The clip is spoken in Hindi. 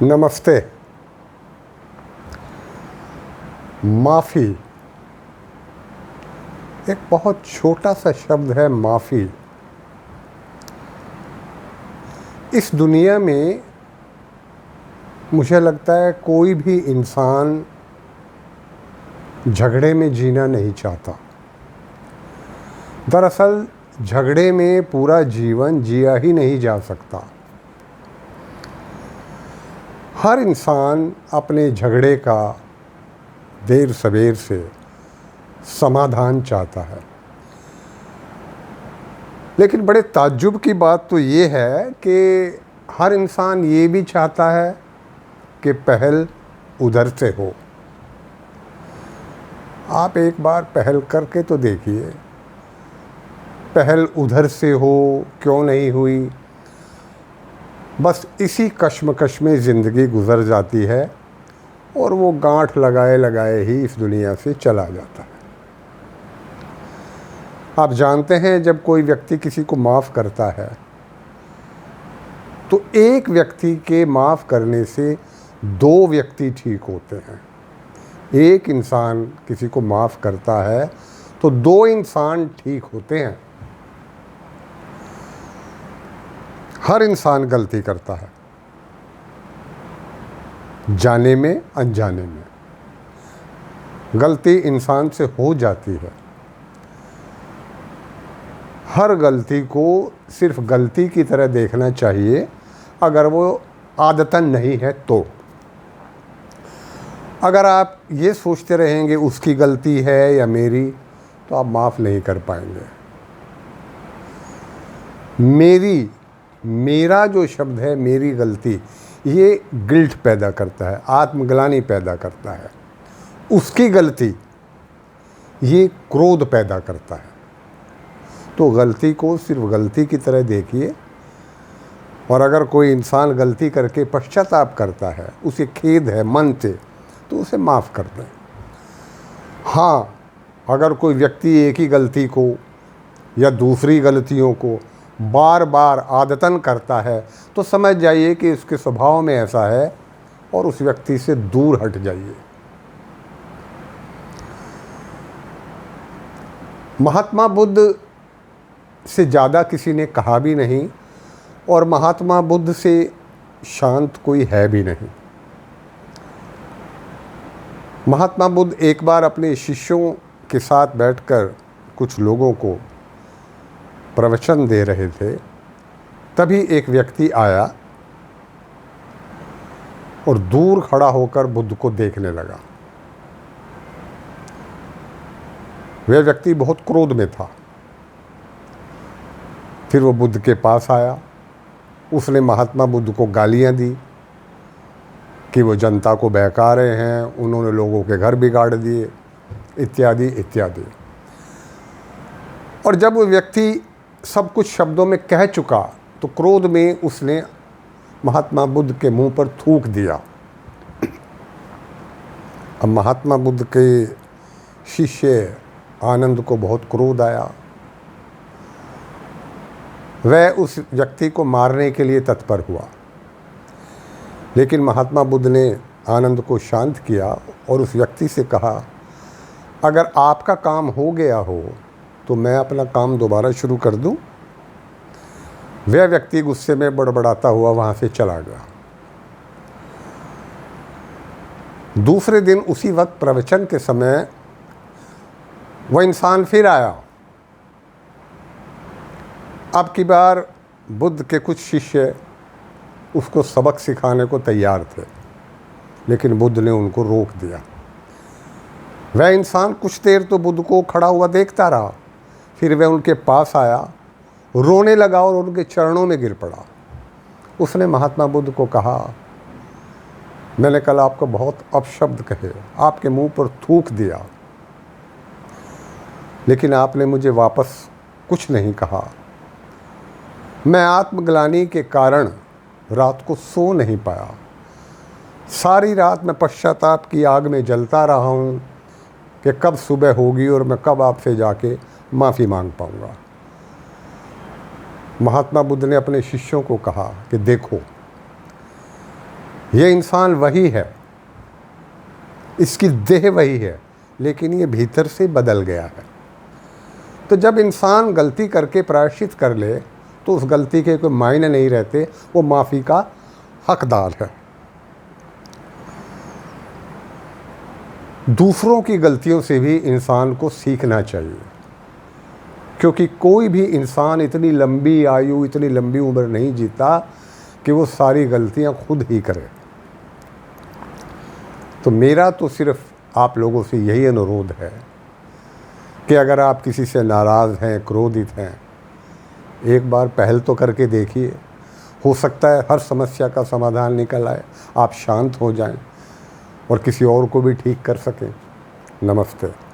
नमस्ते। माफ़ी एक बहुत छोटा सा शब्द है। माफ़ी इस दुनिया में मुझे लगता है कोई भी इंसान झगड़े में जीना नहीं चाहता। दरअसल झगड़े में पूरा जीवन जिया ही नहीं जा सकता। हर इंसान अपने झगड़े का देर सवेर से समाधान चाहता है, लेकिन बड़े ताज्जुब की बात तो ये है कि हर इंसान ये भी चाहता है कि पहल उधर से हो। आप एक बार पहल करके तो देखिए, पहल उधर से हो क्यों नहीं हुई। बस इसी कश्मकश में ज़िंदगी गुज़र जाती है और वो गांठ लगाए लगाए ही इस दुनिया से चला जाता है। आप जानते हैं, जब कोई व्यक्ति किसी को माफ़ करता है तो एक व्यक्ति के माफ़ करने से दो व्यक्ति ठीक होते हैं। एक इंसान किसी को माफ़ करता है तो दो इंसान ठीक होते हैं। हर इंसान गलती करता है, जाने में अनजाने में गलती इंसान से हो जाती है। हर गलती को सिर्फ गलती की तरह देखना चाहिए, अगर वो आदतन नहीं है तो। अगर आप ये सोचते रहेंगे उसकी गलती है या मेरी, तो आप माफ़ नहीं कर पाएंगे। मेरा जो शब्द है, मेरी गलती, ये गिल्ट पैदा करता है, आत्मग्लानि पैदा करता है। उसकी गलती ये क्रोध पैदा करता है। तो गलती को सिर्फ गलती की तरह देखिए, और अगर कोई इंसान गलती करके पश्चाताप करता है, उसे खेद है मन से, तो उसे माफ़ कर दें। हाँ, अगर कोई व्यक्ति एक ही गलती को या दूसरी गलतियों को बार बार आदतन करता है, तो समझ जाइए कि उसके स्वभाव में ऐसा है और उस व्यक्ति से दूर हट जाइए। महात्मा बुद्ध से ज़्यादा किसी ने कहा भी नहीं, और महात्मा बुद्ध से शांत कोई है भी नहीं। महात्मा बुद्ध एक बार अपने शिष्यों के साथ बैठकर कुछ लोगों को प्रवचन दे रहे थे। तभी एक व्यक्ति आया और दूर खड़ा होकर बुद्ध को देखने लगा। वह व्यक्ति बहुत क्रोध में था। फिर वो बुद्ध के पास आया। उसने महात्मा बुद्ध को गालियां दी कि वो जनता को बहका रहे हैं, उन्होंने लोगों के घर बिगाड़ दिए, इत्यादि इत्यादि। और जब वो व्यक्ति सब कुछ शब्दों में कह चुका, तो क्रोध में उसने महात्मा बुद्ध के मुंह पर थूक दिया। अब महात्मा बुद्ध के शिष्य आनंद को बहुत क्रोध आया। वह उस व्यक्ति को मारने के लिए तत्पर हुआ, लेकिन महात्मा बुद्ध ने आनंद को शांत किया और उस व्यक्ति से कहा, अगर आपका काम हो गया हो तो मैं अपना काम दोबारा शुरू कर दूं। वह व्यक्ति गुस्से में बड़बड़ाता हुआ वहां से चला गया। दूसरे दिन उसी वक्त प्रवचन के समय वह इंसान फिर आया। अब की बार बुद्ध के कुछ शिष्य उसको सबक सिखाने को तैयार थे, लेकिन बुद्ध ने उनको रोक दिया। वह इंसान कुछ देर तो बुद्ध को खड़ा हुआ देखता रहा, फिर वह उनके पास आया, रोने लगा और उनके चरणों में गिर पड़ा। उसने महात्मा बुद्ध को कहा, मैंने कल आपको बहुत अपशब्द कहे, आपके मुंह पर थूक दिया, लेकिन आपने मुझे वापस कुछ नहीं कहा। मैं आत्मग्लानि के कारण रात को सो नहीं पाया। सारी रात मैं पश्चाताप की आग में जलता रहा हूँ कि कब सुबह होगी और मैं कब आपसे जाके माफ़ी मांग पाऊँगा। महात्मा बुद्ध ने अपने शिष्यों को कहा कि देखो, ये इंसान वही है, इसकी देह वही है, लेकिन ये भीतर से बदल गया है। तो जब इंसान गलती करके प्रायश्चित कर ले तो उस गलती के कोई मायने नहीं रहते, वो माफ़ी का हकदार है। दूसरों की गलतियों से भी इंसान को सीखना चाहिए, क्योंकि कोई भी इंसान इतनी लंबी आयु, इतनी लंबी उम्र नहीं जीता कि वो सारी गलतियां खुद ही करे। तो मेरा तो सिर्फ आप लोगों से यही अनुरोध है कि अगर आप किसी से नाराज़ हैं, क्रोधित हैं, एक बार पहल तो करके देखिए। हो सकता है हर समस्या का समाधान निकल आए, आप शांत हो जाएं और किसी और को भी ठीक कर सकें। नमस्ते।